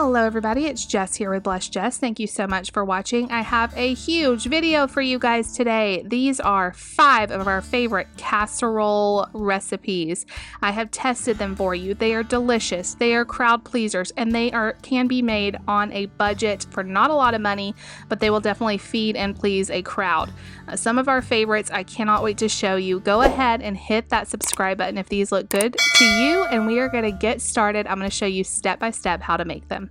Hello everybody, it's Jess here with Bless Jess. Thank you so much for watching. I have a huge video for you guys today. These are 5 of our favorite casserole recipes. I have tested them for you. They are delicious, they are crowd pleasers, and they can be made on a budget for not a lot of money, but they will definitely feed and please a crowd. Some of our favorites I cannot wait to show you. Go ahead and hit that subscribe button if these look good to you, and we are going to get started. I'm going to show you step by step how to make them.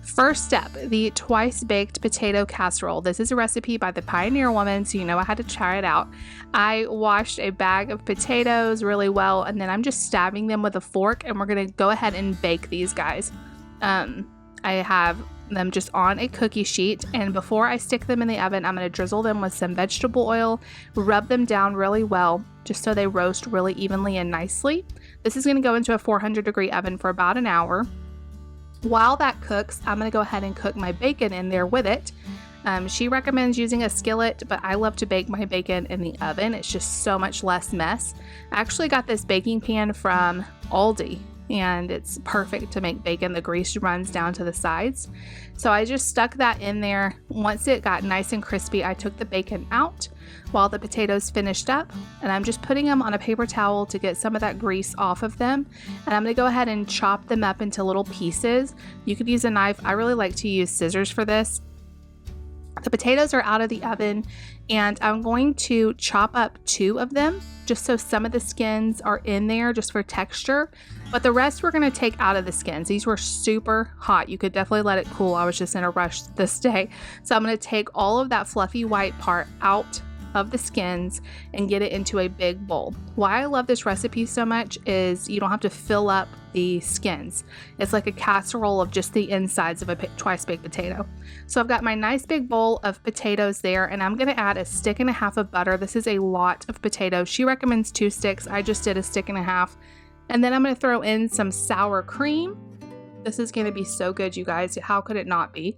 First step, the twice baked potato casserole. This is a recipe by the Pioneer Woman, so you know I had to try it out. I washed a bag of potatoes really well, and then I'm just stabbing them with a fork, and we're going to go ahead and bake these guys. I have them just on a cookie sheet, and before I stick them in the oven, I'm going to drizzle them with some vegetable oil, rub them down really well just so they roast really evenly and nicely. This is going to go into a 400-degree oven for about an hour. While that cooks, I'm going to go ahead and cook my bacon in there with it. She recommends using a skillet, but I love to bake my bacon in the oven. It's just so much less mess. I actually got this baking pan from Aldi, and it's perfect to make bacon. The grease runs down to the sides. So I just stuck that in there. Once it got nice and crispy, I took the bacon out while the potatoes finished up, and I'm just putting them on a paper towel to get some of that grease off of them. And I'm going to go ahead and chop them up into little pieces. You could use a knife. I really like to use scissors for this. The potatoes are out of the oven, and I'm going to chop up 2 of them just so some of the skins are in there just for texture, but the rest we're going to take out of the skins. These were super hot. You could definitely let it cool. I was just in a rush this day. So I'm going to take all of that fluffy white part out of the skins and get it into a big bowl. Why I love this recipe so much is you don't have to fill up the skins. It's like a casserole of just the insides of a twice baked potato. So I've got my nice big bowl of potatoes there, and I'm going to add 1.5 sticks of butter. This is a lot of potatoes. She recommends 2 sticks. I just did 1.5 sticks. And then I'm going to throw in some sour cream. This is going to be so good, you guys. How could it not be?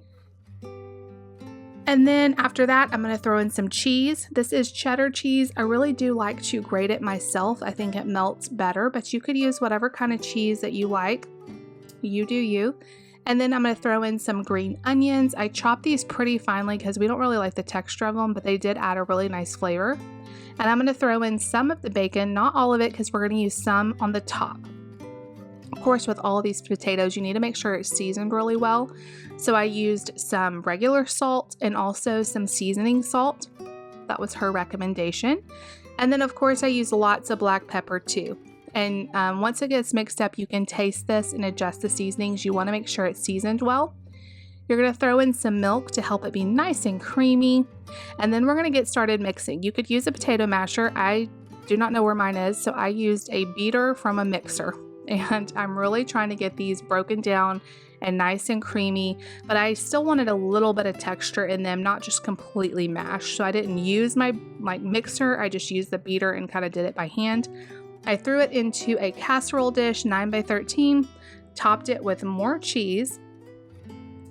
And then after that, I'm going to throw in some cheese. This is cheddar cheese. I really do like to grate it myself. I think it melts better, but you could use whatever kind of cheese that you like. You do you. And then I'm going to throw in some green onions. I chopped these pretty finely because we don't really like the texture of them, but they did add a really nice flavor. And I'm going to throw in some of the bacon, not all of it, because we're going to use some on the top. Of course, with all of these potatoes, you need to make sure it's seasoned really well. So I used some regular salt and also some seasoning salt. That was her recommendation. And then, of course, I used lots of black pepper too. And once it gets mixed up, you can taste this and adjust the seasonings. You want to make sure it's seasoned well. You're going to throw in some milk to help it be nice and creamy. And then we're going to get started mixing. You could use a potato masher. I do not know where mine is, so I used a beater from a mixer. And I'm really trying to get these broken down and nice and creamy, but I still wanted a little bit of texture in them, not just completely mashed. So I didn't use my mixer. I just used the beater and kind of did it by hand. I threw it into a casserole dish, 9 by 13, topped it with more cheese,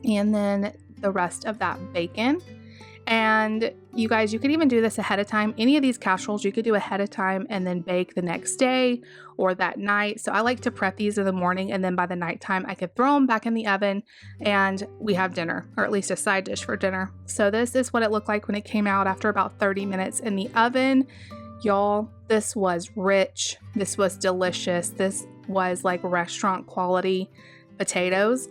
and then the rest of that bacon. And you guys, you could even do this ahead of time. Any of these casseroles you could do ahead of time and then bake the next day or that night. So I like to prep these in the morning, and then by the nighttime I could throw them back in the oven and we have dinner, or at least a side dish for dinner. So this is what it looked like when it came out after about 30 minutes in the oven. Y'all, this was rich. This was delicious. This was like restaurant quality potatoes.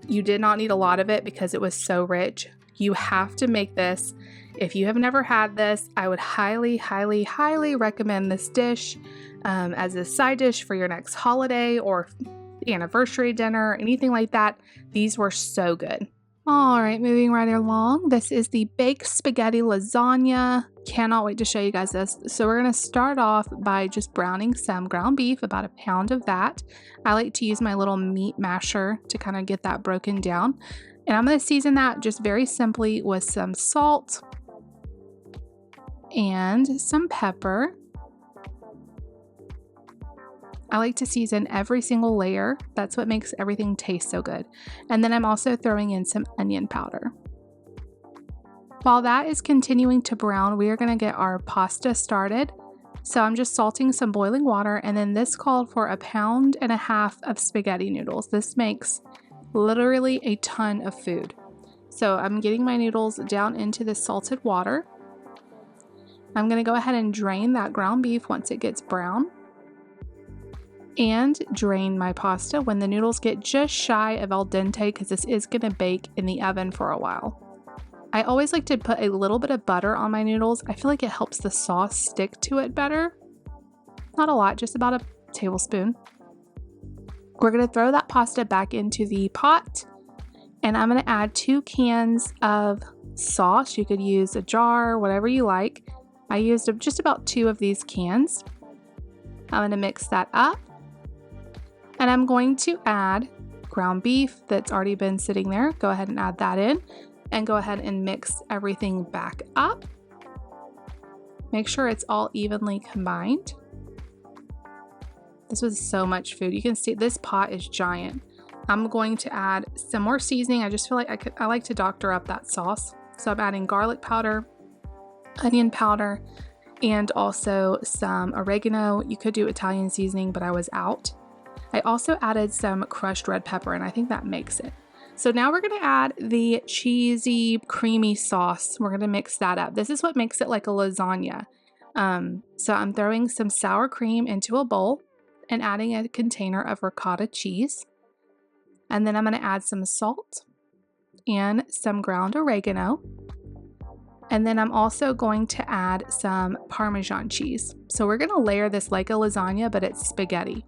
You did not need a lot of it because it was so rich. You have to make this. If you have never had this, I would highly, highly, highly recommend this dish as a side dish for your next holiday or anniversary dinner, anything like that. These were so good. All right, moving right along. This is the baked spaghetti lasagna. Cannot wait to show you guys this. So we're going to start off by just browning some ground beef, about 1 pound of that. I like to use my little meat masher to kind of get that broken down. And I'm going to season that just very simply with some salt and some pepper. I like to season every single layer. That's what makes everything taste so good. And then I'm also throwing in some onion powder. While that is continuing to brown, we are going to get our pasta started. So I'm just salting some boiling water, and then this called for 1.5 pounds of spaghetti noodles. This makes literally a ton of food. So I'm getting my noodles down into the salted water. I'm going to go ahead and drain that ground beef once it gets brown, and drain my pasta when the noodles get just shy of al dente, because this is going to bake in the oven for a while. I always like to put a little bit of butter on my noodles. I feel like it helps the sauce stick to it better. Not a lot, just about a tablespoon. We're going to throw that pasta back into the pot, and I'm going to add 2 cans of sauce. You could use a jar, whatever you like. I used just about 2 of these cans. I'm going to mix that up, and I'm going to add ground beef that's already been sitting there. Go ahead and add that in, and go ahead and mix everything back up. Make sure it's all evenly combined. This was so much food. You can see this pot is giant. I'm going to add some more seasoning. I just feel like I like to doctor up that sauce. So I'm adding garlic powder, onion powder, and also some oregano. You could do Italian seasoning, but I was out. I also added some crushed red pepper, and I think that makes it. So now we're going to add the cheesy, creamy sauce. We're going to mix that up. This is what makes it like a lasagna. So I'm throwing some sour cream into a bowl and adding a container of ricotta cheese. And then I'm going to add some salt and some ground oregano. And then I'm also going to add some Parmesan cheese. So we're going to layer this like a lasagna, but it's spaghetti.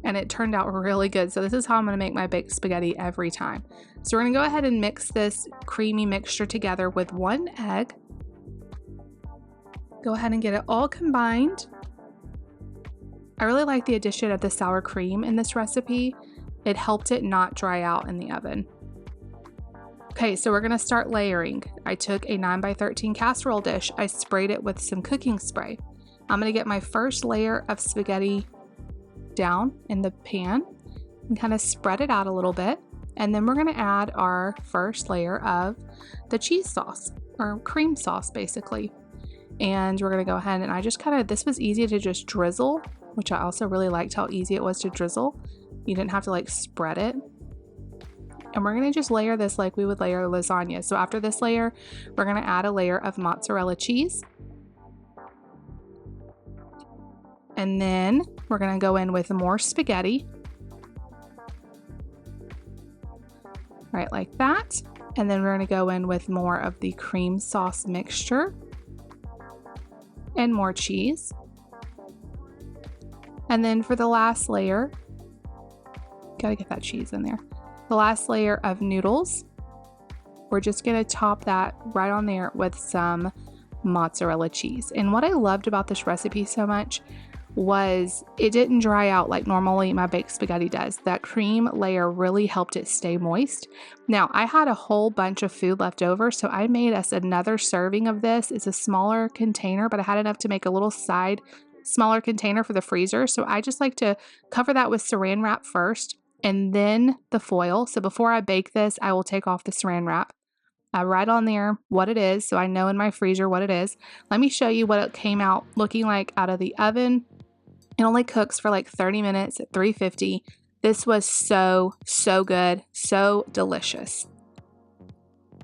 And it turned out really good. So this is how I'm going to make my baked spaghetti every time. So we're going to go ahead and mix this creamy mixture together with 1 egg. Go ahead and get it all combined. I really like the addition of the sour cream in this recipe. It helped it not dry out in the oven. Okay, so we're going to start layering. I took a 9x13 casserole dish. I sprayed it with some cooking spray. I'm going to get my first layer of spaghetti down in the pan and kind of spread it out a little bit. And then we're going to add our first layer of the cheese sauce, or cream sauce basically. And we're going to go ahead and I just this was easy to just drizzle, which I also really liked how easy it was to drizzle. You didn't have to like spread it. And we're going to just layer this like we would layer lasagna. So after this layer, we're going to add a layer of mozzarella cheese. And then we're going to go in with more spaghetti. Right, like that. And then we're going to go in with more of the cream sauce mixture and more cheese. And then for the last layer, gotta get that cheese in there. The last layer of noodles, we're just gonna top that right on there with some mozzarella cheese. And what I loved about this recipe so much was it didn't dry out like normally my baked spaghetti does. That cream layer really helped it stay moist. Now, I had a whole bunch of food left over, so I made us another serving of this. It's a smaller container, but I had enough to make a little smaller container for the freezer. So I just like to cover that with saran wrap first and then the foil. So before I bake this, I will take off the saran wrap. I write on there what it is, so I know in my freezer what it is. Let me show you what it came out looking like out of the oven. It only cooks for like 30 minutes at 350. This was so good, so delicious.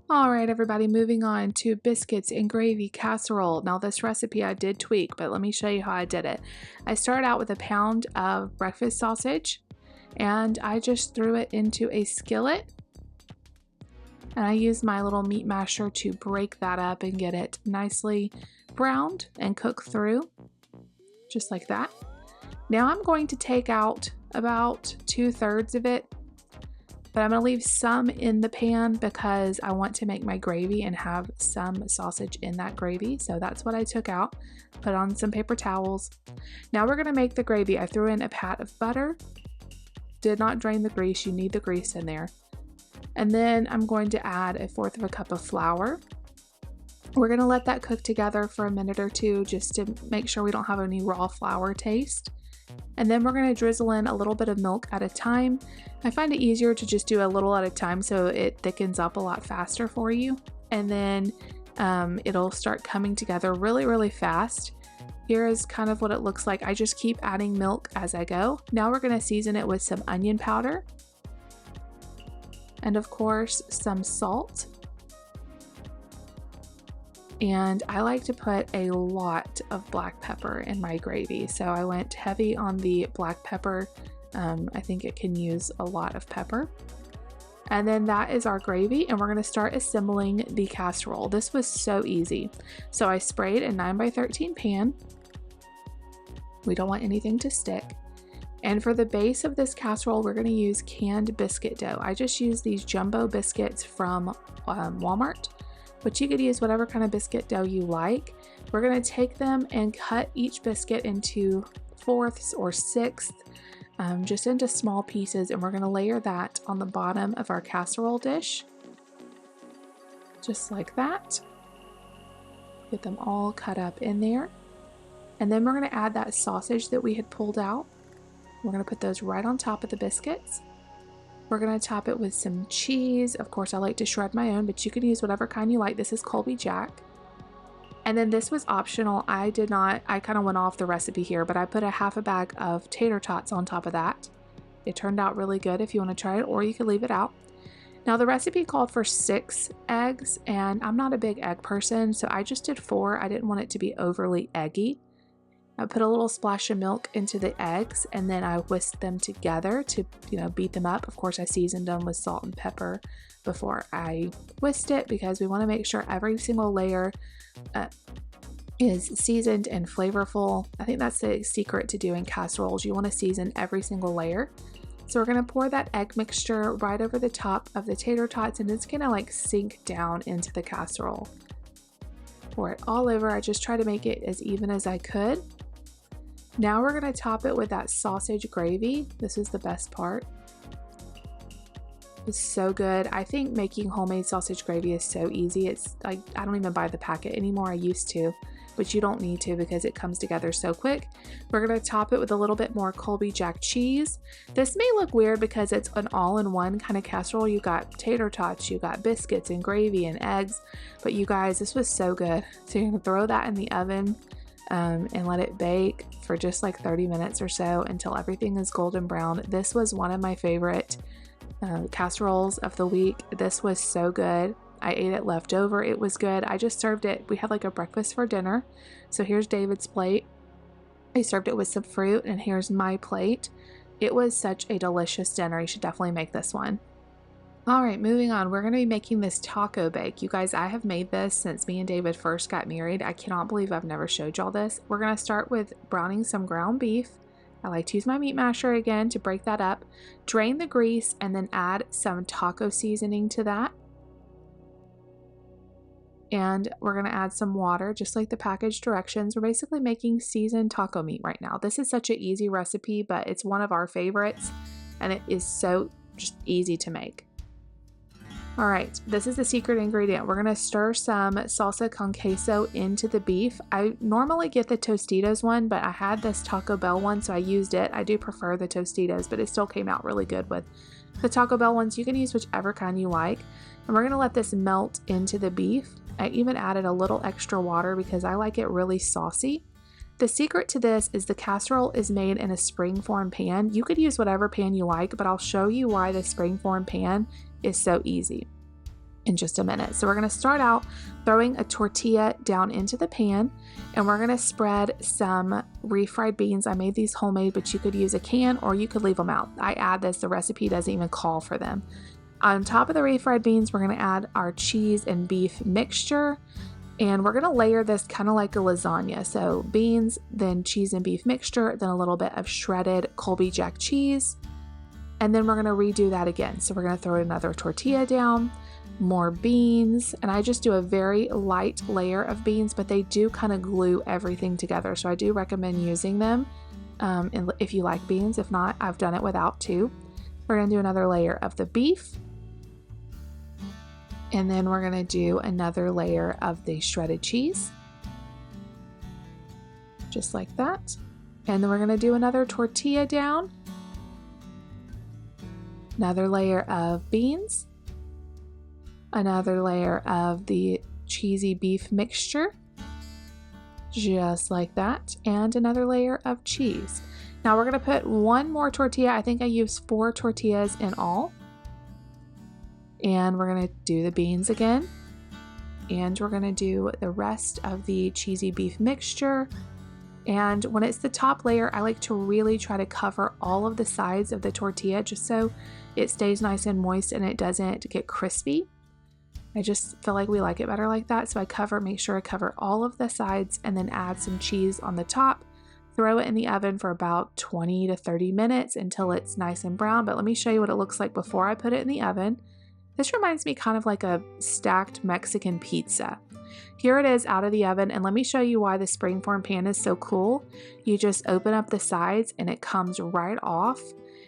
All right, everybody, moving on to biscuits and gravy casserole. Now this recipe I did tweak, but let me show you how I did it. I started out with a pound of breakfast sausage, and I just threw it into a skillet. And I used my little meat masher to break that up and get it nicely browned and cook through, just like that. Now I'm going to take out about 2/3 of it, but I'm going to leave some in the pan because I want to make my gravy and have some sausage in that gravy. So that's what I took out, put on some paper towels. Now we're going to make the gravy. I threw in a pat of butter, did not drain the grease. You need the grease in there. And then I'm going to add 1/4 cup of flour. We're going to let that cook together for a minute or two just to make sure we don't have any raw flour taste. And then we're going to drizzle in a little bit of milk at a time. I find it easier to just do a little at a time so it thickens up a lot faster for you. And then it'll start coming together really fast. Here is kind of what it looks like. I just keep adding milk as I go. Now we're going to season it with some onion powder. and of course some salt. And I like to put a lot of black pepper in my gravy, so I went heavy on the black pepper. I think it can use a lot of pepper. And then that is our gravy, and we're going to start assembling the casserole. This was so easy. So I sprayed a 9x13 pan. We don't want anything to stick. And for the base of this casserole, we're going to use canned biscuit dough. I just used these jumbo biscuits from Walmart, but you could use whatever kind of biscuit dough you like. We're going to take them and cut each biscuit into 4ths or 6ths, just into small pieces, and we're going to layer that on the bottom of our casserole dish, just like that. Get them all cut up in there, and then we're going to add that sausage that we had pulled out. We're going to put those right on top of the biscuits. We're going to top it with some cheese. Of course, I like to shred my own, but you can use whatever kind you like. This is Colby Jack. And then this was optional. I kind of went off the recipe here, but I put a half a bag of tater tots on top of that. It turned out really good if you want to try it, or you could leave it out. Now the recipe called for 6 eggs, and I'm not a big egg person, so I just did 4. I didn't want it to be overly eggy. I put a little splash of milk into the eggs, and then I whisked them together to, beat them up. Of course, I seasoned them with salt and pepper before I whisked it, because we want to make sure every single layer is seasoned and flavorful. I think that's the secret to doing casseroles. You want to season every single layer. So we're going to pour that egg mixture right over the top of the tater tots, and it's going to like sink down into the casserole. Pour it all over. I just try to make it as even as I could. Now we're going to top it with that sausage gravy. This is the best part. It's so good. I think making homemade sausage gravy is so easy. It's like, I don't even buy the packet anymore. I used to, but you don't need to because it comes together so quick. We're going to top it with a little bit more Colby Jack cheese. This may look weird because it's an all-in-one kind of casserole. You got tater tots, you got biscuits and gravy and eggs, but you guys, this was so good. So you're going to throw that in the oven and let it bake for just like 30 minutes or so until everything is golden brown. This was one of my favorite casseroles of the week. This was so good. I ate it leftover. It was good. I just served it. We had like a breakfast for dinner. So here's David's plate. I served it with some fruit, and here's my plate. It was such a delicious dinner. You should definitely make this one. All right, moving on. We're going to be making this taco bake. You guys, I have made this since me and David first got married. I cannot believe I've never showed y'all this. We're going to start with browning some ground beef. I like to use my meat masher again to break that up. Drain the grease and then add some taco seasoning to that. And we're going to add some water, just like the package directions. We're basically making seasoned taco meat right now. This is such an easy recipe, but it's one of our favorites, and it is so just easy to make. All right, this is the secret ingredient. We're going to stir some salsa con queso into the beef. I normally get the Tostitos one, but I had this Taco Bell one, so I used it. I do prefer the Tostitos, but it still came out really good with the Taco Bell ones. You can use whichever kind you like. And we're going to let this melt into the beef. I even added a little extra water because I like it really saucy. The secret to this is the casserole is made in a springform pan. You could use whatever pan you like, but I'll show you why the springform pan is so easy in just a minute. So we're going to start out throwing a tortilla down into the pan, and we're going to spread some refried beans. I made these homemade, but you could use a can or you could leave them out. I add this. The recipe doesn't even call for them. On top of the refried beans, we're going to add our cheese and beef mixture, and we're going to layer this kind of like a lasagna. So beans, then cheese and beef mixture, then a little bit of shredded Colby Jack cheese, and then we're going to redo that again. So we're going to throw another tortilla down, more beans, and I just do a very light layer of beans, but they do kind of glue everything together. So I do recommend using them if you like beans. If not, I've done it without too. We're going to do another layer of the beef, and then we're going to do another layer of the shredded cheese, just like that. And then we're going to do another tortilla down, another layer of beans, another layer of the cheesy beef mixture, just like that, and another layer of cheese. Now we're going to put one more tortilla. I think I used 4 tortillas in all. And we're gonna do the beans again. And we're gonna do the rest of the cheesy beef mixture. And when it's the top layer, I like to really try to cover all of the sides of the tortilla just so it stays nice and moist and it doesn't get crispy. I just feel like we like it better like that. So I make sure I cover all of the sides and then add some cheese on the top. Throw it in the oven for about 20 to 30 minutes until it's nice and brown. But let me show you what it looks like before I put it in the oven. This reminds me kind of like a stacked Mexican pizza. Here it is out of the oven, and let me show you why the springform pan is so cool. You just open up the sides and it comes right off,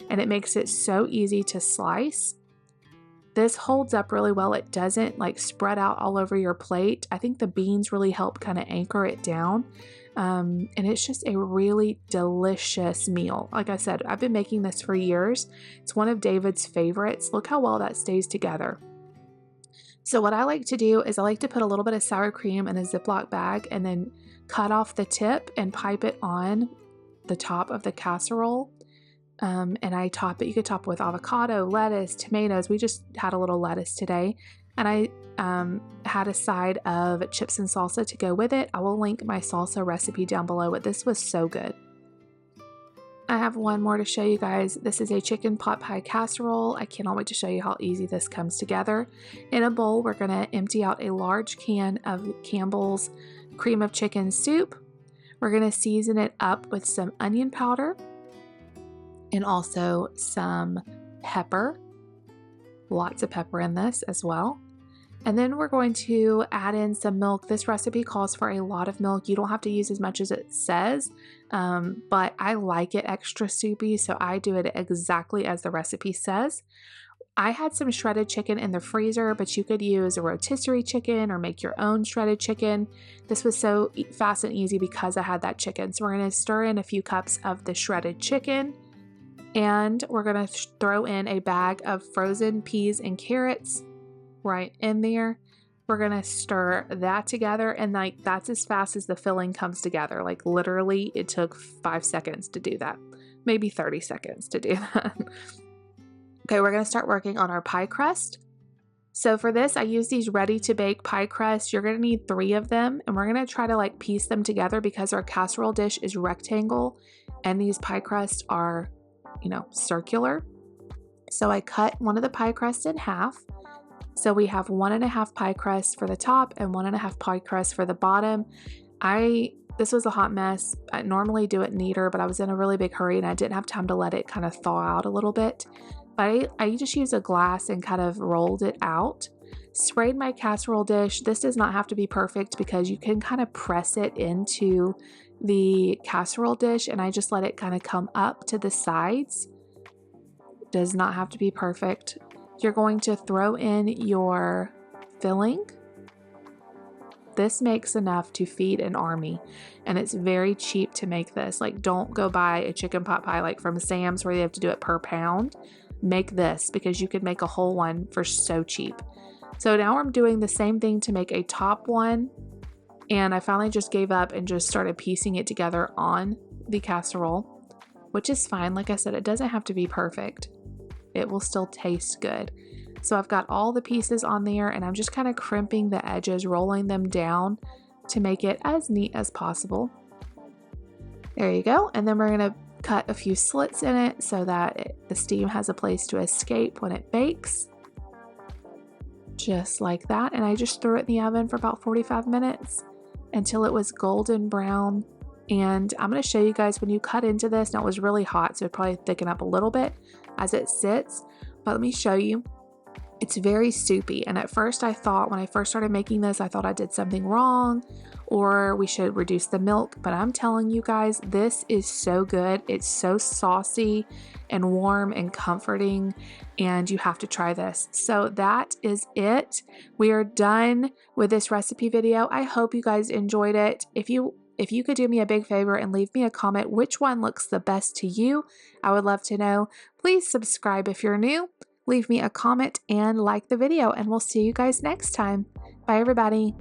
and it makes it so easy to slice. This holds up really well. It doesn't like spread out all over your plate. I think the beans really help kind of anchor it down. And it's just a really delicious meal. Like I said, I've been making this for years. It's one of David's favorites. Look how well that stays together. So what I like to do is I like to put a little bit of sour cream in a Ziploc bag and then cut off the tip and pipe it on the top of the casserole. And I top it. You could top it with avocado, lettuce, tomatoes. We just had a little lettuce today. And I had a side of chips and salsa to go with it. I will link my salsa recipe down below, but this was so good. I have one more to show you guys. This is a chicken pot pie casserole. I cannot wait to show you how easy this comes together. In a bowl, we're going to empty out a large can of Campbell's cream of chicken soup. We're going to season it up with some onion powder and also some pepper. Lots of pepper in this as well. And then we're going to add in some milk. This recipe calls for a lot of milk. You don't have to use as much as it says, but I like it extra soupy, so I do it exactly as the recipe says. I had some shredded chicken in the freezer, but you could use a rotisserie chicken or make your own shredded chicken. This was so fast and easy because I had that chicken. So we're going to stir in a few cups of the shredded chicken, and we're going to throw in a bag of frozen peas and carrots right in there. We're going to stir that together, and like that's as fast as the filling comes together. Like literally it took 5 seconds to do that. Maybe 30 seconds to do that. Okay, we're going to start working on our pie crust. So for this, I use these ready to bake pie crusts. You're going to need 3 of them, and we're going to try to like piece them together because our casserole dish is rectangle and these pie crusts are, you know, circular. So I cut one of the pie crusts in half. So we have 1.5 pie crust for the top and 1.5 pie crust for the bottom. This was a hot mess. I normally do it neater, but I was in a really big hurry and I didn't have time to let it kind of thaw out a little bit. But I just used a glass and kind of rolled it out. Sprayed my casserole dish. This does not have to be perfect because you can kind of press it into the casserole dish, and I just let it kind of come up to the sides. Does not have to be perfect. You're going to throw in your filling. This makes enough to feed an army, and it's very cheap to make this. Like, don't go buy a chicken pot pie like from Sam's where you have to do it per pound. Make this because you could make a whole one for so cheap. So now I'm doing the same thing to make a top one, and I finally just gave up and just started piecing it together on the casserole, which is fine. Like I said, it doesn't have to be perfect. It will still taste good. So I've got all the pieces on there, and I'm just kind of crimping the edges, rolling them down to make it as neat as possible. There you go. And then we're going to cut a few slits in it so that the steam has a place to escape when it bakes. Just like that. And I just threw it in the oven for about 45 minutes until it was golden brown. And I'm going to show you guys when you cut into this. Now it was really hot, so it'd probably thicken up a little bit as it sits. But let me show you. It's very soupy. And at first I thought, when I first started making this, I thought I did something wrong or we should reduce the milk. But I'm telling you guys, this is so good. It's so saucy and warm and comforting, and you have to try this. So that is it. We are done with this recipe video. I hope you guys enjoyed it. If you could do me a big favor and leave me a comment which one looks the best to you, I would love to know. Please subscribe if you're new. Leave me a comment and like the video, and we'll see you guys next time. Bye, everybody.